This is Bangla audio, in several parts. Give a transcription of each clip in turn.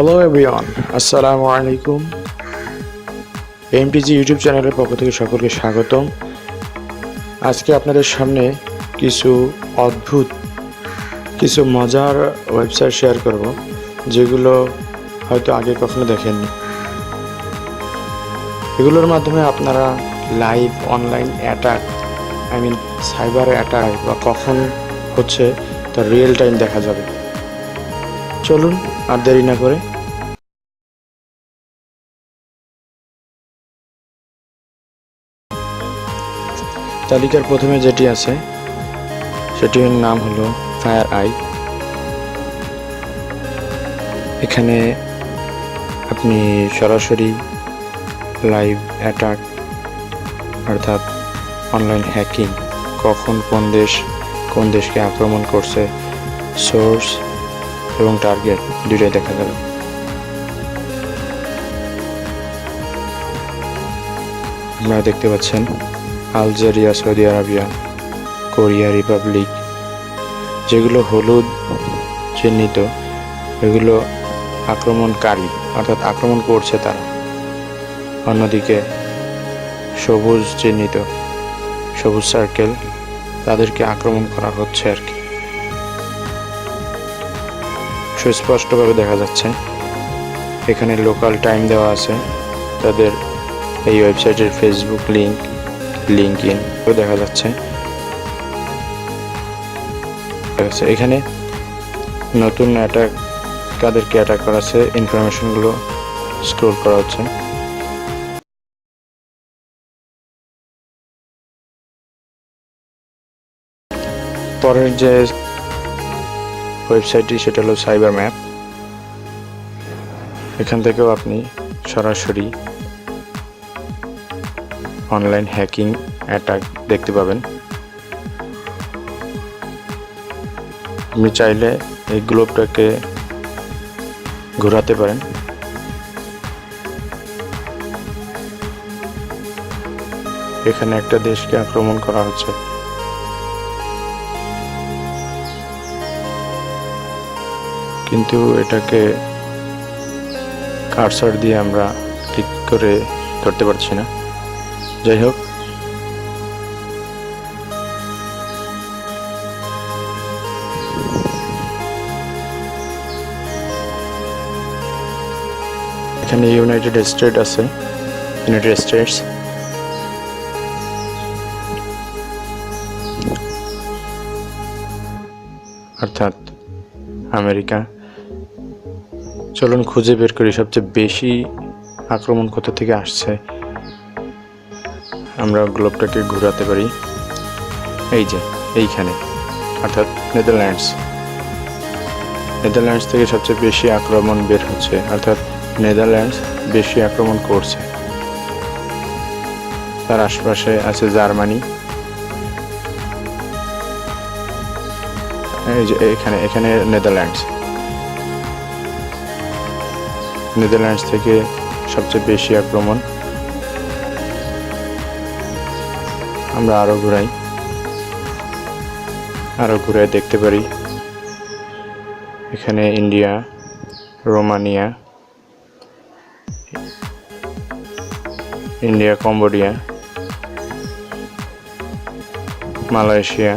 হ্যালো এভরিওয়ান, আসসালামু আলাইকুম। এমটিজি ইউটিউব চ্যানেলের পক্ষ থেকে সকলকে স্বাগতম। আজকে আপনাদের সামনে কিছু অদ্ভুত কিছু মজার ওয়েবসাইট শেয়ার করব, যেগুলো হয়তো আগে কখনো দেখেননি। এগুলোর মাধ্যমে আপনারা live online attack, cyber attack বা কখন হচ্ছে তার রিয়েল টাইম দেখা যাবে। চলুন আর দেরি না করে তালিকার প্রথমে যেটি আছে সেটির নাম হলো ফায়ার আই। এখানে আপনি সরাসরি লাইভ অ্যাটাক অর্থাৎ অনলাইন হ্যাকিং, কখন কোন দেশকে আক্রমণ করছে, সোর্স এবং টার্গেট দুটোই দেখা যাবে। আপনারা দেখতে পাচ্ছেন Algeria, Saudi Arabia, Korea Republic, যেগুলো হলুদ চিহ্নিত, এগুলো আক্রমণকারী অর্থাৎ আক্রমণ করছে তারা। অন্যদিকে সবুজ চিহ্নিত, সবুজ সার্কেল, তাদেরকে আক্রমণ করা হচ্ছে আর কি। সুস্পষ্টভাবে দেখা যাচ্ছে। এখানে লোকাল টাইম দেওয়া আছে, তাদের এই ওয়েবসাইটের ফেসবুক লিঙ্কইন দেখা যাচ্ছে। এখানে নতুন অ্যাটাক, কাদেরকে অ্যাটাক করা আছে, ইনফরমেশনগুলো স্ক্রল করা হচ্ছে। পরের যে ওয়েবসাইটটি সেটা হলো সাইবার ম্যাপ। এখান থেকেও আপনি সরাসরি অনলাইন হ্যাকিং অ্যাটাক দেখতে পাবেন। আপনি চাইলে এই গ্লোবটাকে ঘোরাতে পারেন। এখানে একটা দেশকে আক্রমণ করা হচ্ছে। কিন্তু এটাকে কার্সার দিয়ে আমরা ক্লিক করে ধরতে পারছি না। যাই হোক, এখানে ইউনাইটেড স্টেটস অর্থাৎ আমেরিকা। চলুন খুঁজে বের করি সবচেয়ে বেশি আক্রমণ কোথা থেকে আসছে। আমরা গ্লোবটাকে ঘোরাতে পারি, এই যে এইখানে, অর্থাৎ নেদারল্যান্ডস থেকে সবচেয়ে বেশি আক্রমণ বের হচ্ছে, অর্থাৎ নেদারল্যান্ডস বেশি আক্রমণ করছে। তার আশপাশে আছে জার্মানি, এই যে এখানে নেদারল্যান্ডস থেকে সবচেয়ে বেশি আক্রমণ। আমরা আরো ঘুরাই দেখতে পারি। এখানে India, Romania, Cambodia, Malaysia,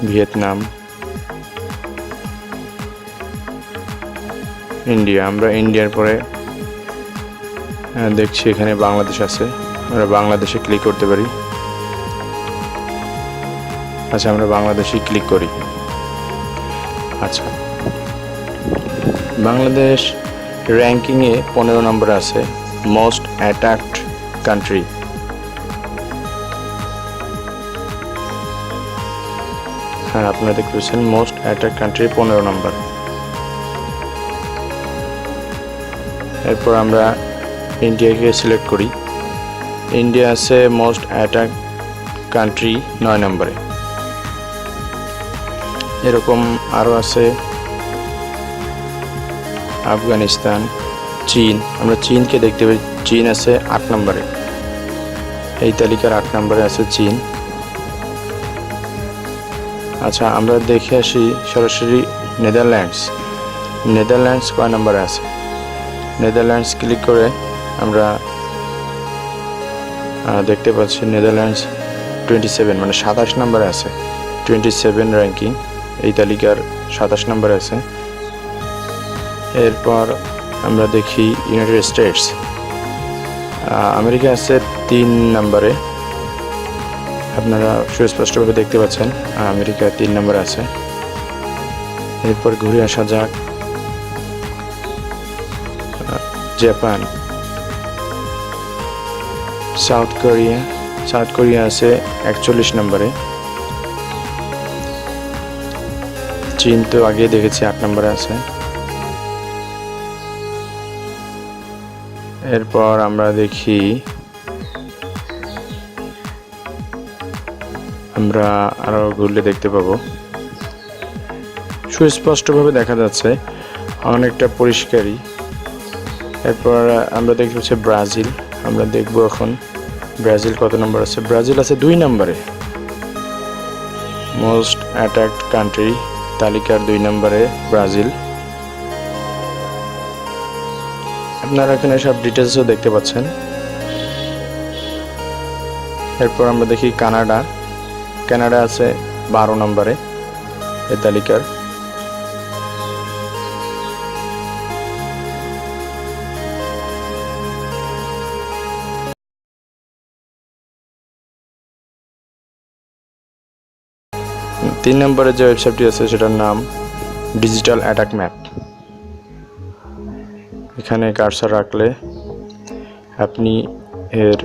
Vietnam, India. আমরা ইন্ডিয়ার পরে দেখছি এখানে বাংলাদেশ আছে, আমরা বাংলাদেশে ক্লিক করতে পারি। আচ্ছা, আমরা বাংলাদেশে ক্লিক করি। আচ্ছা, বাংলাদেশ র্যাঙ্কিংয়ে 15 নম্বরে আছে, মোস্ট অ্যাটাকড কান্ট্রি। হ্যাঁ, আপনারা দেখতে পাচ্ছেন মোস্ট অ্যাটাক কান্ট্রি 15 নম্বর। এরপর আমরা ইন্ডিয়াকে সিলেক্ট করি। ইন্ডিয়া আছে মোস্ট অ্যাটাক কান্ট্রি 9 নম্বরে। এরকম আরও আছে আফগানিস্তান, চীন। আমরা চীনকে দেখতে পাই, চীন আছে 8 নম্বরে। এই তালিকার 8 নম্বরে আছে চীন। আচ্ছা, আমরা দেখে আসি সরাসরি নেদারল্যান্ডস। নেদারল্যান্ডস কয় নম্বরে আছে? নেদারল্যান্ডস ক্লিক করে আমরা দেখতে পাচ্ছি নেদারল্যান্ডস 27 মানে 27 নম্বরে আছে। 27 র্যাঙ্কিং, এই তালিকার 27 নম্বরে আছে। এরপর আমরা দেখি ইউনাইটেড স্টেটস, আমেরিকা আছে 3 নম্বরে। আপনারা সুস্পষ্টভাবে দেখতে পাচ্ছেন আমেরিকা 3 নম্বরে আছে। এরপর ঘুরে আসা যাক জাপান, সাউথ কোরিয়া আছে 41 নম্বরে। চীন তো আগে দেখেছি 8 নম্বরে আছে। এরপর আমরা দেখি আমরা আরো ঘুরলে দেখতে পাবো সুস্পষ্টভাবে দেখা যাচ্ছে, অনেকটা পরিষ্কারই। এরপর আমরা দেখতে পাচ্ছি ব্রাজিল, আমরা দেখব এখন ব্রাজিল কত নম্বর আছে। ব্রাজিল আছে 2 নম্বরে, মোস্ট অ্যাটাকড কান্ট্রি তালিকার 2 নম্বরে ব্রাজিল। আপনারা এখানে সব ডিটেলসও দেখতে পাচ্ছেন। এরপর আমরা দেখি কানাডা আছে 12 নম্বরে এই তালিকার। তিন নম্বরে যে ওয়েবসাইটটি আছে সেটার নাম ডিজিটাল অ্যাটাক ম্যাপ। এখানে কার্সার রাখলে আপনি এর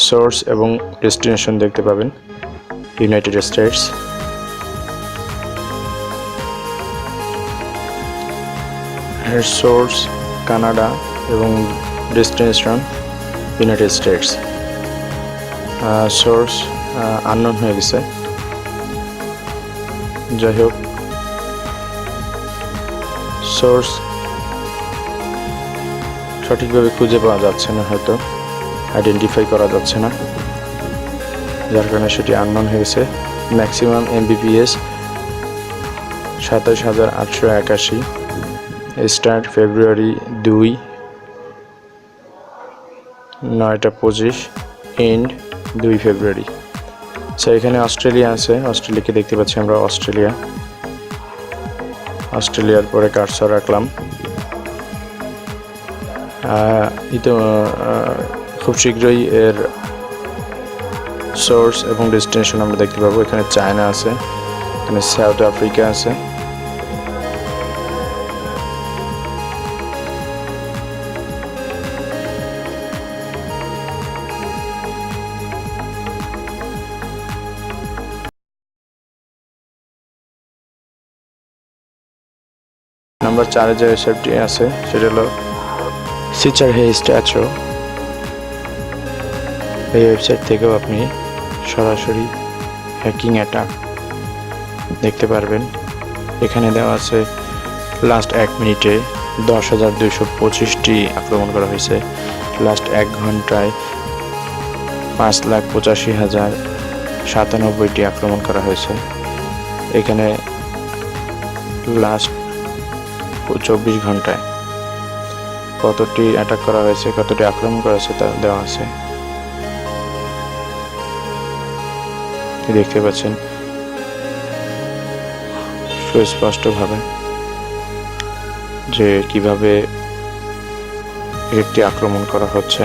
সোর্স এবং ডেস্টিনেশন দেখতে পাবেন। ইউনাইটেড স্টেটস, এর সোর্স কানাডা এবং destination United states. Source unknown হয়ে গেছে, যাই হোক সোর্স সঠিকভাবে খুঁজে পাওয়া যাচ্ছে না, হয়তো আইডেন্টিফাই করা যাচ্ছে না, যার কারণে সেটি আননোন হয়েছে। Maximum MBPS 27,881, start February 2, 9:25, end 2 February. এখানে অস্ট্রেলিয়া আছে, অস্ট্রেলিয়াকে দেখতে পাচ্ছি আমরা। অস্ট্রেলিয়ার পরে কার্সার রাখলাম। খুব শীঘ্রই এর সোর্স এবং ডেস্টিনেশন আমরা দেখতে পাবো। এখানে চায়না আছে, এখানে সাউথ আফ্রিকা আছে। নাম্বার 4 যে ওয়েবসাইটটি আছে সেটা হলো সিচারহে স্ট্যাচু। এই ওয়েবসাইট থেকেও আপনি সরাসরি হ্যাকিং অ্যাটাক দেখতে পারবেন। এখানে দেওয়া আছে লাস্ট 1 মিনিটে 10,225টি আক্রমণ করা হয়েছে। লাস্ট 1 ঘন্টায় 5,85,097টি আক্রমণ করা হয়েছে। এখানে লাস্ট 24 ঘন্টায় কতটি অ্যাটাক করা হয়েছে, কতটি আক্রমণ করা হয়েছে তা দেওয়া আছে। দেখতে পাচ্ছেন সুস্পষ্টভাবে যে কিভাবে একটি আক্রমণ করা হচ্ছে।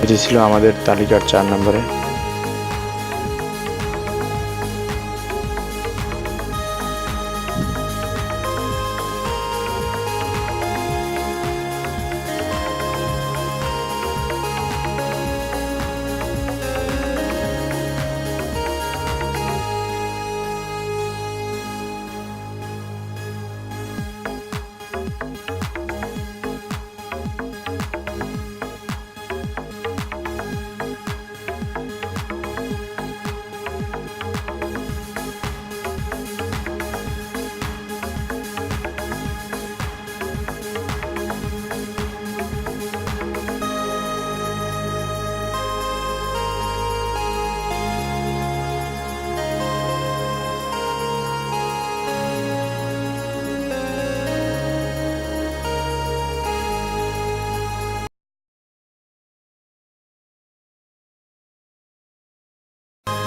এটি ছিল আমাদের তালিকার 4 নম্বরে।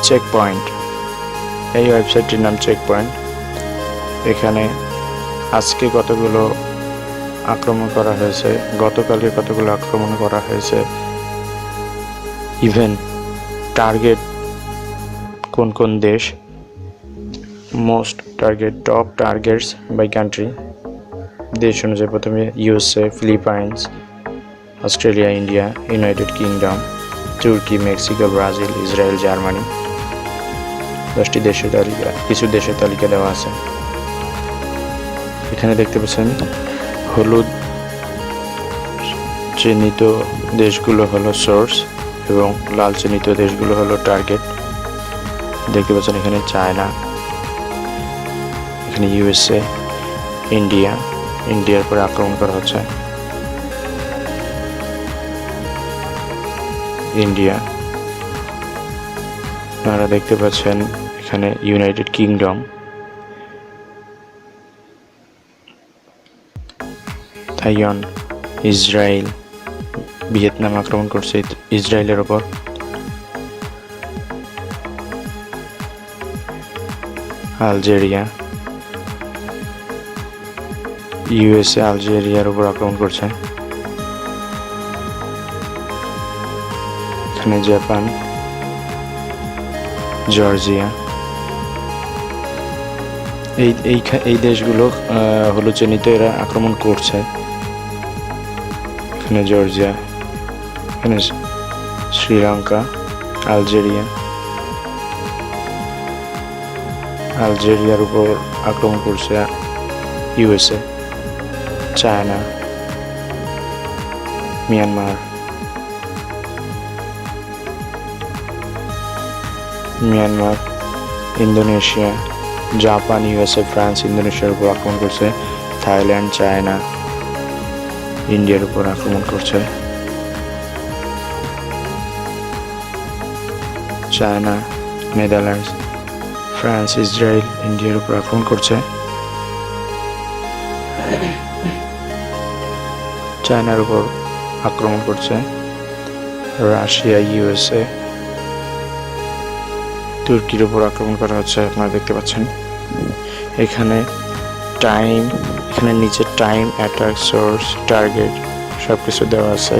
চেক পয়েন্ট, এই ওয়েবসাইটটির নাম চেক পয়েন্ট। এখানে আজকে কতগুলো আক্রমণ করা হয়েছে, গতকালকে কতগুলো আক্রমণ করা হয়েছে, ইভেন টার্গেট কোন কোন দেশ, most target, top targets by country, দেশ অনুযায়ী প্রথমে USA, Philippines, Australia, India, United Kingdom, তুর্কি, মেক্সিকো, ব্রাজিল, ইসরায়েল, জার্মানি। 10টি দেশের তালিকা, কিছু দেশের তালিকা দেওয়া আছে। এখানে দেখতে পাচ্ছেন হলুদ চিহ্নিত দেশগুলো হলো সোর্স এবং লাল চিহ্নিত দেশগুলো হলো টার্গেট। দেখতে পাচ্ছেন এখানে চায়না, এখানে ইউএসএ, ইন্ডিয়ার পরে আক্রমণ করা হচ্ছে। ইন্ডিয়া, আপনারা দেখতে পাচ্ছেন এখানে United kingdom, Taiwan, Israel, Vietnam আক্রমণ করছে ইসরায়েলের ওপর। আলজেরিয়া, ইউএসএ আলজেরিয়ার উপর আক্রমণ করছে। এখানে জাপান, জর্জিয়া, এই দেশগুলো হলো চিহ্নিত, এরা আক্রমণ করছে। এখানে জর্জিয়া, এখানে শ্রীলঙ্কা, আলজেরিয়ার উপর আক্রমণ করছে USA, China, Myanmar, Indonesia, Japan, USA, France, ইন্দোনেশিয়ার উপর আক্রমণ করছে। থাইল্যান্ড, চায়না, ইন্ডিয়ার উপর আক্রমণ করছে। চায়না, নেদারল্যান্ডস, ফ্রান্স, ইসরায়েল, ইন্ডিয়ার উপর আক্রমণ করছে। চায়নার উপর আক্রমণ করছে রাশিয়া, ইউএসএ, তুর্কির উপর আক্রমণ করা হচ্ছে। আপনারা দেখতে পাচ্ছেন এখানে টাইম, এখানে নিচে টাইম, অ্যাটাক, সোর্স, টার্গেট সব কিছু দেওয়া আছে।